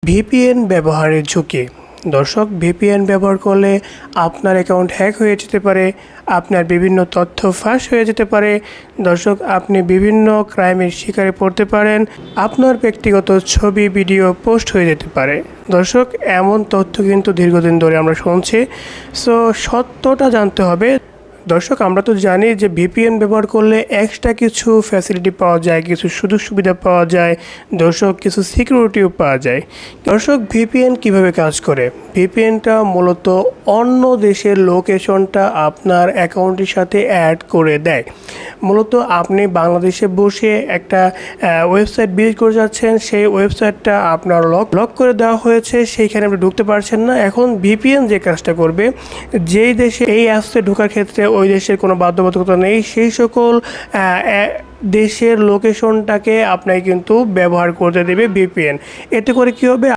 VPN ব্যবহারের ঝুঁকি। দর্শক, ভিপিএন ব্যবহার করলে আপনার অ্যাকাউন্ট হ্যাক হয়ে যেতে পারে, আপনার বিভিন্ন তথ্য ফাঁস হয়ে যেতে পারে। দর্শক, আপনি বিভিন্ন ক্রাইমের শিকারে পড়তে পারেন, আপনার ব্যক্তিগত ছবি ভিডিও পোস্ট হয়ে যেতে পারে। দর্শক, এমন তথ্য কিন্তু দীর্ঘদিন ধরে আমরা শুনছি। সো সত্যটা জানতে হবে। দর্শক, আমরা তো জানি যে ভিপিএন ব্যবহার করলে এক্সট্রা কিছু ফ্যাসিলিটি পাওয়া যায়, কিছু সুযোগ সুবিধা পাওয়া যায়। দর্শক, কিছু সিকিউরিটিও পাওয়া যায়। দর্শক, ভিপিএন কিভাবে কাজ করে? ভিপিএনটা মূলত অন্য দেশের লোকেশনটা আপনার অ্যাকাউন্টের সাথে অ্যাড করে দেয়। মূলত আপনি বাংলাদেশে বসে একটা ওয়েবসাইট ভিজিট করে যাচ্ছেন, সেই ওয়েবসাইটটা আপনার লক করে দেওয়া হয়েছে, সেইখানে আপনি ঢুকতে পারছেন না। এখন ভিপিএন যে কাজটা করবে, যেই দেশে এই অ্যাপসে ঢোকার ক্ষেত্রে ওই দেশের কোনো বাধ্যবাধকতা নেই, সেই সকল দেশের লোকেশনটাকে আপনাকে কিন্তু ব্যবহার করতে দেবে ভিপিএন। এতে করে কী হবে?